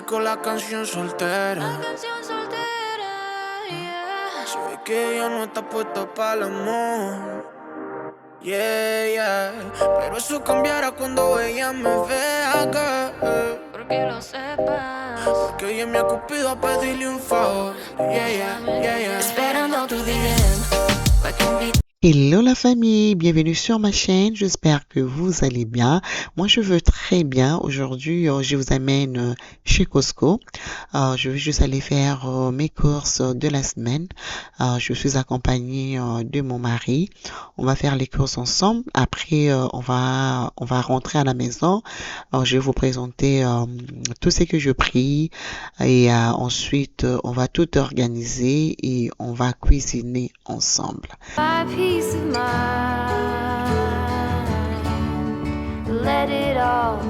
dedico la canción soltera. La canción soltera, yeah. Se ve que ella no está puesta para el amor. Yeah, yeah. Pero eso cambiará cuando ella me vea, girl. Porque lo sepas. Porque ella me ha cupido a pedirle un favor. Yeah, yeah, yeah, yeah. Esperando tu DM pa' que invite. Hello la famille, bienvenue sur ma chaîne, j'espère que vous allez bien. Moi je veux très bien. Aujourd'hui je vous amène chez Costco. Je vais juste aller faire mes courses de la semaine. Je suis accompagnée de mon mari. On va faire les courses ensemble. Après on va rentrer à la maison. Je vais vous présenter tout ce que je pris et ensuite on va tout organiser et on va cuisiner ensemble. My peace of mind, let it all go.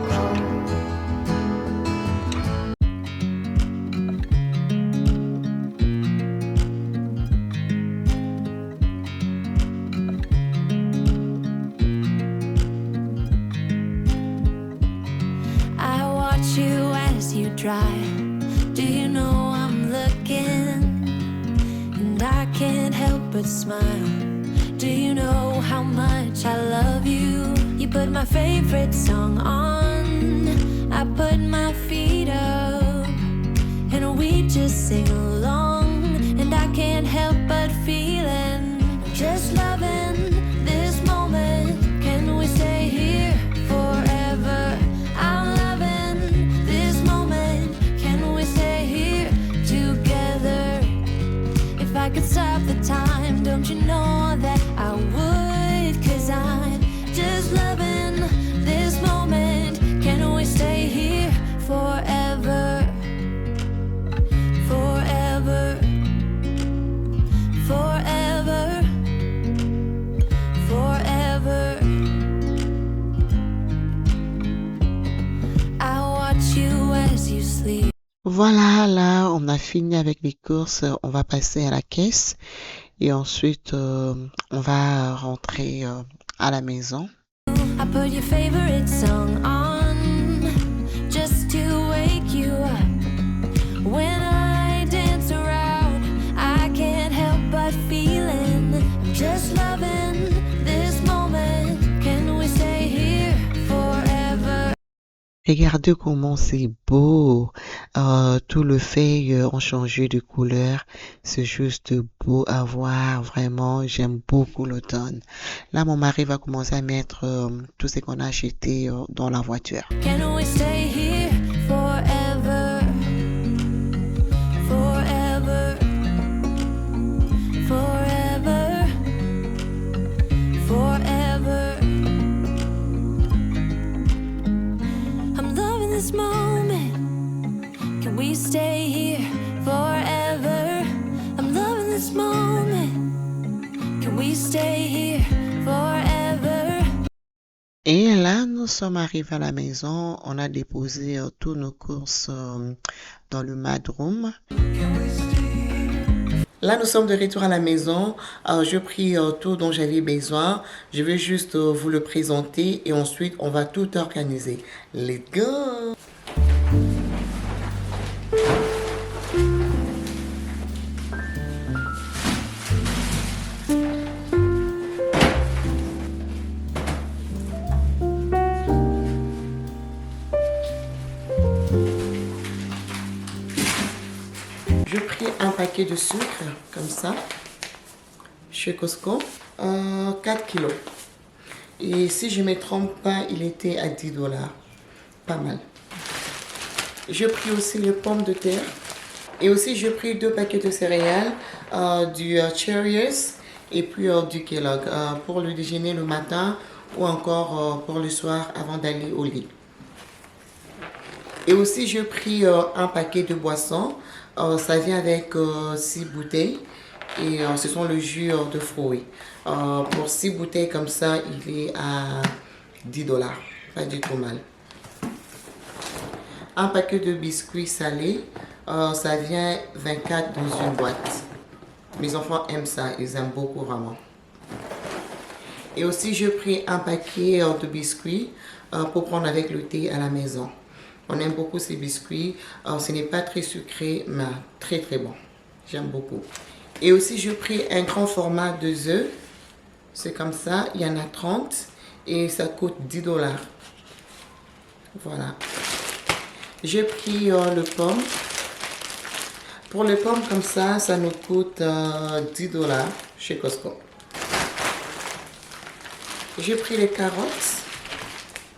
I watch you as you drive. Do you know I'm looking? And I can't help but smile. Do you know how much I love you? You put my favorite song on. I put my feet up and we just sing along. And I can't help but feeling just loving this moment. Can we stay here forever? I'm loving this moment. Can we stay here together? If I could stop the time, don't you know that I would? 'Cause I'm just loving this moment. Can we stay here forever? Forever. Forever. Forever. I watch you as you sleep. Voilà, là, on a fini avec les courses. On va passer à la caisse et ensuite, on va rentrer à la maison. I put your favorite song on just to wake you up. When I dance around, I can't help but feeling I'm just loving this moment. Can we stay here forever? Regardez comment c'est beau. Tout le feuilles ont changé de couleur. C'est juste beau à voir. Vraiment, j'aime beaucoup l'automne. Là, mon mari va commencer à mettre tout ce qu'on a acheté dans la voiture. Can we stay here forever? Forever. Forever. Forever. I'm loving this moment. Can we stay here forever? I'm loving this moment. Can we stay here forever? Et là, nous sommes arrivés à la maison. On a déposé tous nos courses dans le madroom. Là, nous sommes de retour à la maison. Je pris tout dont j'avais besoin. Je vais juste vous le présenter et ensuite, on va tout organiser. Let's go! Je pris un paquet de sucre, comme ça, chez Costco, 4 kilos. Et si je ne me trompe pas, il était à 10 $. Pas mal. Je pris aussi les pommes de terre. Et aussi, je pris 2 paquets de céréales, du Cheerios et puis du Kellogg pour le déjeuner le matin ou encore pour le soir avant d'aller au lit. Et aussi, je pris un paquet de boissons. Ça vient avec 6 bouteilles et ce sont le jus de fruits. Pour 6 bouteilles comme ça, il est à 10 $. Pas du tout mal. Un paquet de biscuits salés. Ça vient 24 dans une boîte. Mes enfants aiment ça, ils aiment beaucoup vraiment. Et aussi, j'ai pris un paquet de biscuits pour prendre avec le thé à la maison. On aime beaucoup ces biscuits. Ce n'est pas très sucré, mais très très bon. J'aime beaucoup. Et aussi, j'ai pris un grand format de œufs. C'est comme ça, il y en a 30 et ça coûte 10 $. Voilà. J'ai pris le pomme. Pour les pommes comme ça nous coûte 10 $ chez Costco. J'ai pris les carottes.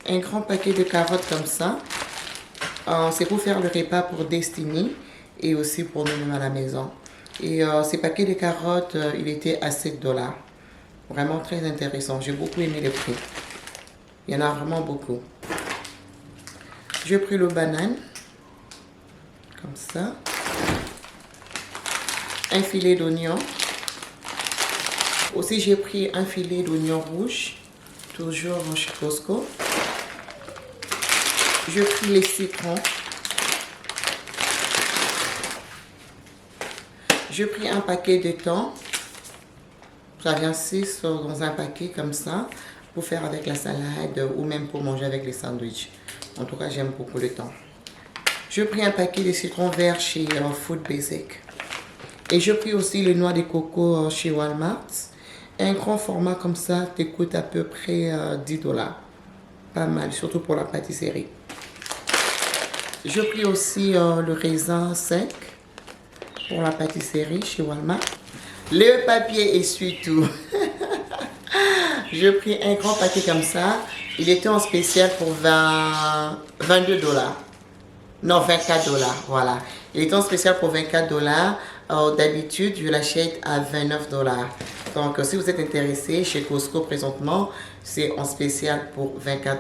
Un grand paquet de carottes comme ça. C'est pour faire le repas pour Destiny et aussi pour nous-mêmes à la maison. Et ces paquets de carottes, il était à 7 $. Vraiment très intéressant. J'ai beaucoup aimé les prix. Il y en a vraiment beaucoup. J'ai pris le banane. Comme ça. Un filet d'oignon. Aussi, j'ai pris un filet d'oignon rouge. Toujours chez Costco. J'ai pris les citrons. J'ai pris un paquet de thon. Ça vient 6 dans un paquet comme ça. Pour faire avec la salade ou même pour manger avec les sandwichs. En tout cas, j'aime beaucoup le thon. J'ai pris un paquet de citrons verts chez Food Basic. Et j'ai pris aussi les noix de coco chez Walmart. Un grand format comme ça te coûte à peu près 10 $. Pas mal, surtout pour la pâtisserie. J'ai pris aussi le raisin sec pour la pâtisserie chez Walmart. Le papier essuie-tout. J'ai pris un grand paquet comme ça. Il était en spécial pour 22 $. Non, 24 $. Voilà. Il était en spécial pour 24 $. D'habitude, je l'achète à 29 $. Donc, si vous êtes intéressé, chez Costco présentement, c'est en spécial pour 24,99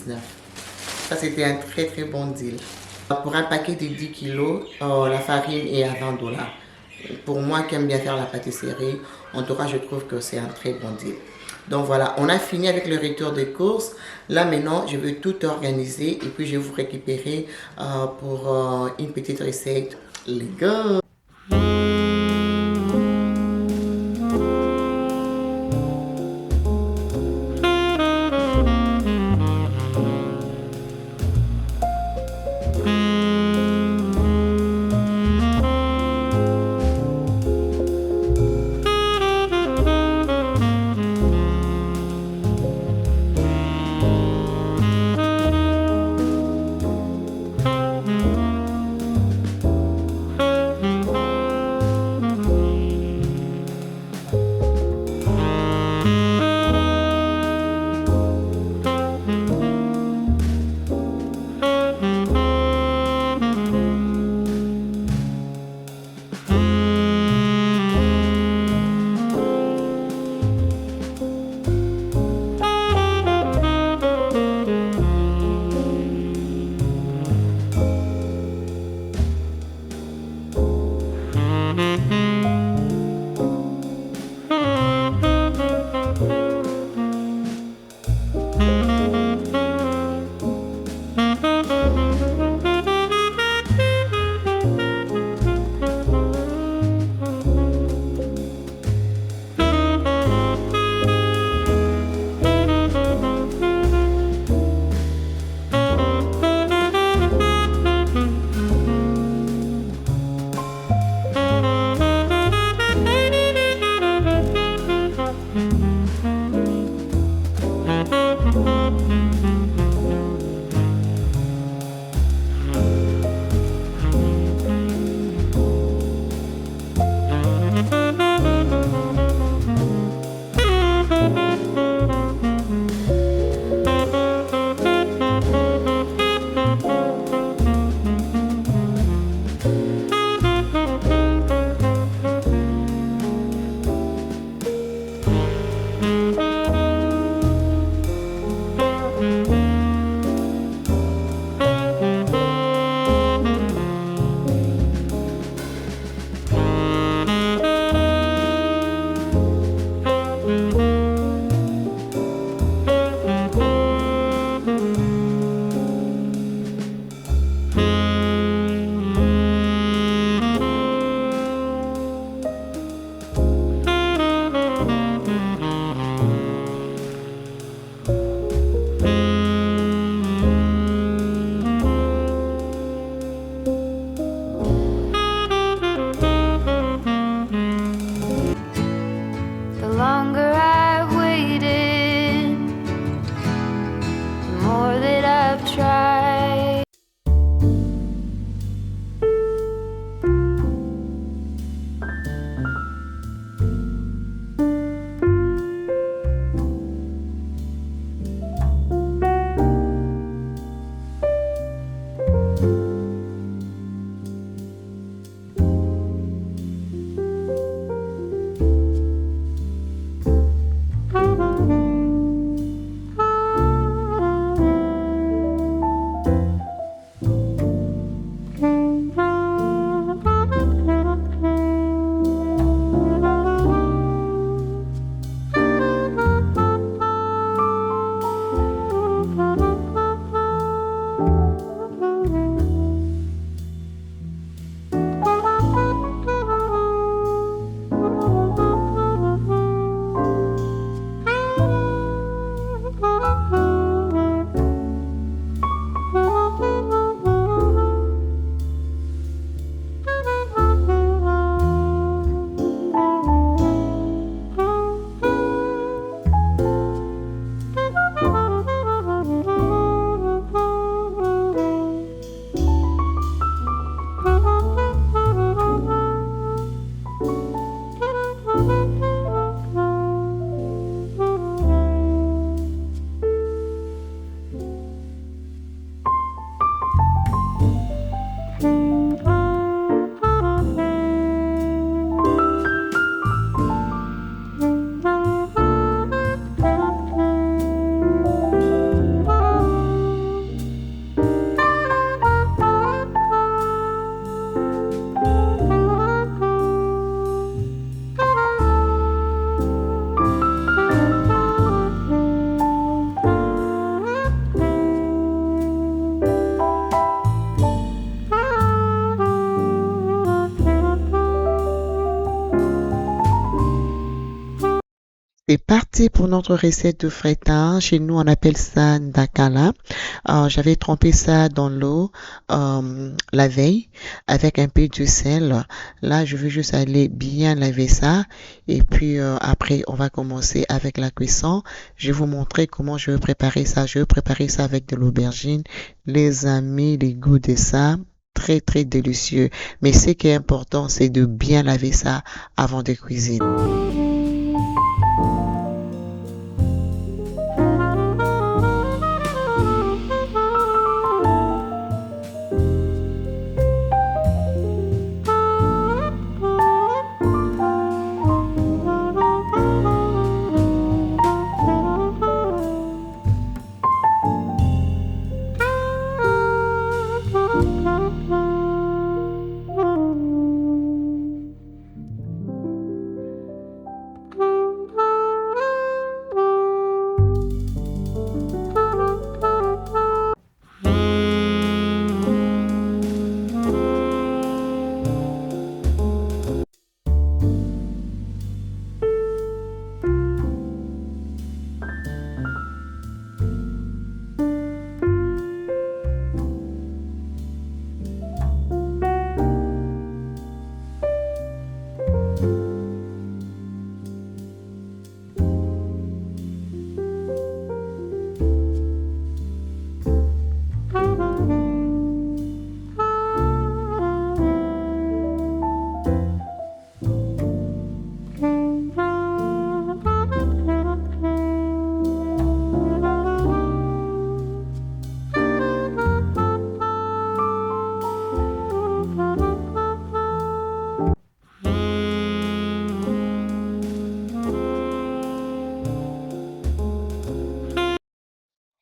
$. Ça, c'était un très très bon deal. Pour un paquet de 10 kilos, la farine est à 20 $. Pour moi qui aime bien faire la pâtisserie, en tout cas, je trouve que c'est un très bon deal. Donc voilà, on a fini avec le retour des courses. Là maintenant, je vais tout organiser et puis je vais vous récupérer pour une petite recette. Let's go! parti pour notre recette de freitin. Chez nous, on appelle ça ndakala. J'avais trempé ça dans l'eau la veille avec un peu de sel. Là, je vais juste aller bien laver ça. Et puis après, on va commencer avec la cuisson. Je vais vous montrer comment je vais préparer ça. Je vais préparer ça avec de l'aubergine. Les amis, les goûts de ça, très très délicieux. Mais ce qui est important, c'est de bien laver ça avant de cuisiner.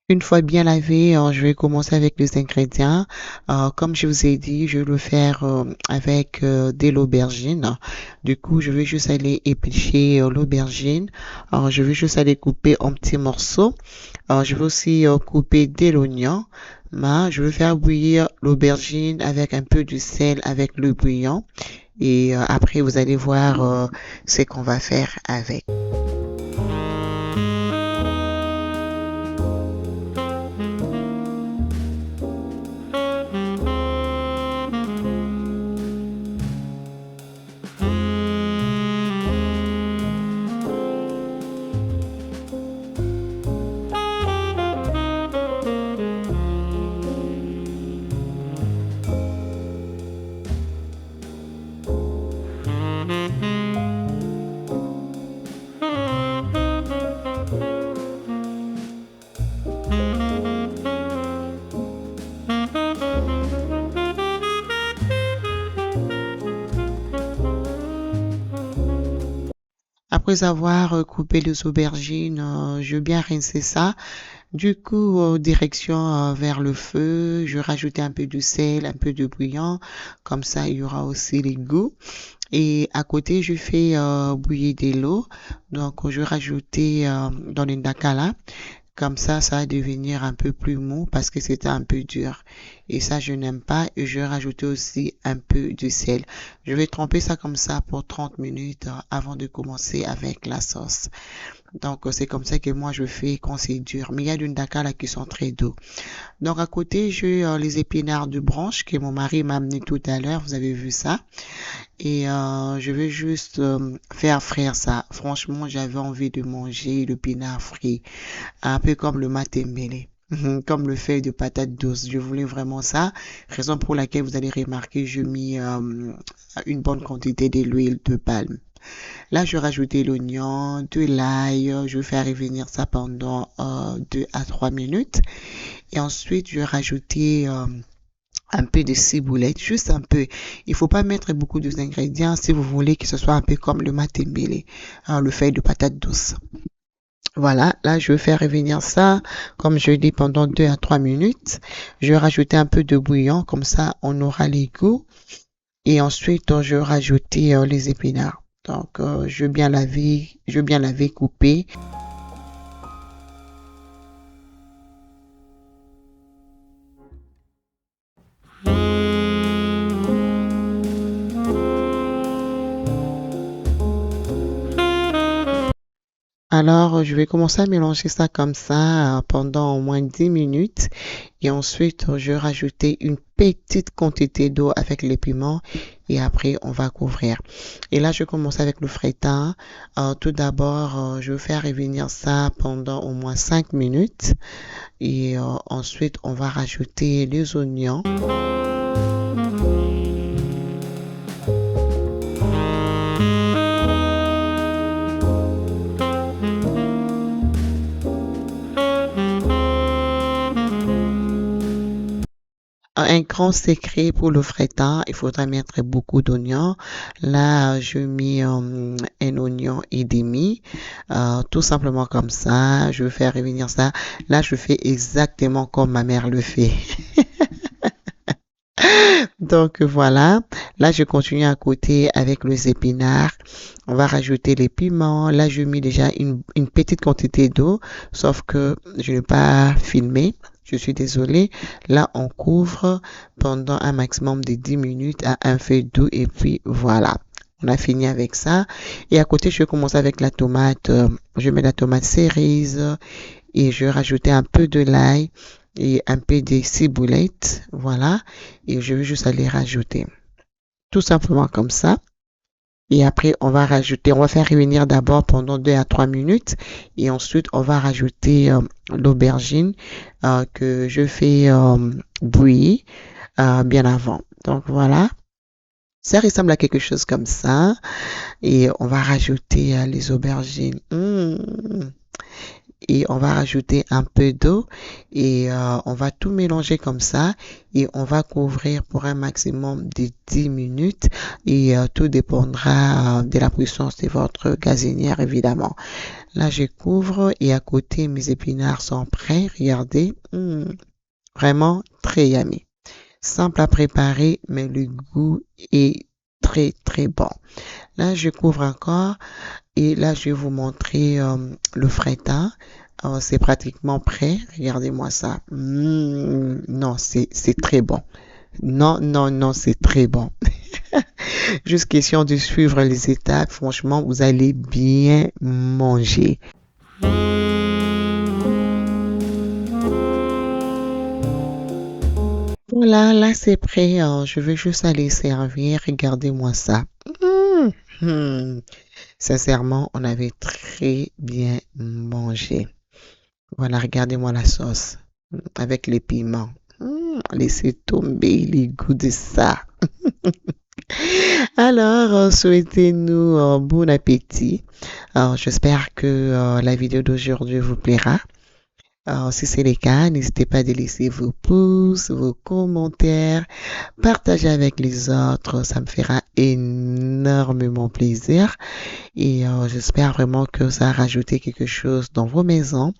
Une fois bien lavé, je vais commencer avec les ingrédients. Comme je vous ai dit, je vais le faire avec de l'aubergine. Du coup, je vais juste aller éplucher l'aubergine. Je vais juste aller couper en petits morceaux. Je vais aussi couper de l'oignon. Je vais faire bouillir l'aubergine avec un peu de sel avec le bouillon. Et après, vous allez voir ce qu'on va faire avec. Après avoir coupé les aubergines, je vais bien rincer ça. Du coup, direction vers le feu, je rajoutais un peu de sel, un peu de bouillon. Comme ça, il y aura aussi les goûts. Et à côté, je fais bouillir de l'eau. Donc, je vais rajouter dans le ndakala. Comme ça va devenir un peu plus mou parce que c'était un peu dur. Et ça, je n'aime pas. Et je vais rajouter aussi un peu de sel. Je vais tremper ça comme ça pour 30 minutes avant de commencer avec la sauce. Donc, c'est comme ça que moi, je fais quand c'est dur. Mais il y a du ndakala qui sont très doux. Donc, à côté, j'ai les épinards de branche que mon mari m'a amené tout à l'heure. Vous avez vu ça. Et je vais juste faire frire ça. Franchement, j'avais envie de manger l'épinard frit. Un peu comme le matembele. Comme le fait de patate douce. Je voulais vraiment ça. Raison pour laquelle vous allez remarquer, je mis une bonne quantité de l'huile de palme. Là, je vais rajouter l'oignon, de l'ail. Je vais faire revenir ça pendant 2 à 3 minutes. Et ensuite, je vais rajouter un peu de ciboulette, juste un peu. Il faut pas mettre beaucoup d'ingrédients si vous voulez que ce soit un peu comme le matembele, le fait de patate douce. Voilà, là je vais faire revenir ça, comme je dis, pendant 2 à 3 minutes. Je vais rajouter un peu de bouillon, comme ça on aura les goûts. Et ensuite, je vais rajouter les épinards. Donc, je vais bien laver, couper. Alors, je vais commencer à mélanger ça comme ça pendant au moins 10 minutes. Et ensuite, je vais rajouter une petite quantité d'eau avec les piments. Et après, on va couvrir. Et là, je commence avec le feta. Tout d'abord, je vais faire revenir ça pendant au moins 5 minutes. Et ensuite, on va rajouter les oignons. Un grand secret pour le feta, il faudra mettre beaucoup d'oignons. Là, je mets un oignon et demi, tout simplement comme ça. Je vais faire revenir ça. Là, je fais exactement comme ma mère le fait. Donc voilà, là je continue à côté avec les épinards. On va rajouter les piments. Là, je mets déjà une petite quantité d'eau, sauf que je n'ai pas filmé. Je suis désolée. Là, on couvre pendant un maximum de 10 minutes à un feu doux et puis voilà. On a fini avec ça. Et à côté, je commence avec la tomate. Je mets la tomate cerise et je vais rajouter un peu de l'ail et un peu de ciboulette. Voilà. Et je vais juste aller rajouter. Tout simplement comme ça. Et après, on va faire revenir d'abord pendant 2 à 3 minutes. Et ensuite, on va rajouter l'aubergine que je fais bouillir bien avant. Donc voilà. Ça ressemble à quelque chose comme ça. Et on va rajouter les aubergines. Et on va rajouter un peu d'eau et on va tout mélanger comme ça et on va couvrir pour un maximum de 10 minutes et tout dépendra de la puissance de votre gazinière évidemment. Là, je couvre et à côté, mes épinards sont prêts. Regardez, vraiment très yummy. Simple à préparer, mais le goût est très très bon. Là, je couvre encore et là, je vais vous montrer le feta. C'est pratiquement prêt. Regardez-moi ça. Non, c'est très bon. Non, c'est très bon. Juste question de suivre les étapes. Franchement, vous allez bien manger. Voilà, là c'est prêt. Je vais juste aller servir. Regardez-moi ça. Sincèrement, on avait très bien mangé. Voilà, regardez-moi la sauce avec les piments. Laissez tomber les goûts de ça. Alors, souhaitez-nous un bon appétit. J'espère que la vidéo d'aujourd'hui vous plaira. Si c'est le cas, n'hésitez pas à laisser vos pouces, vos commentaires, partager avec les autres, ça me fera énormément plaisir et j'espère vraiment que ça a rajouté quelque chose dans vos maisons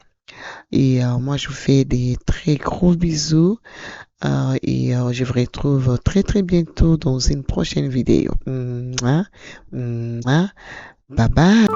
et moi je vous fais des très gros bisous et je vous retrouve très très bientôt dans une prochaine vidéo. Bye bye.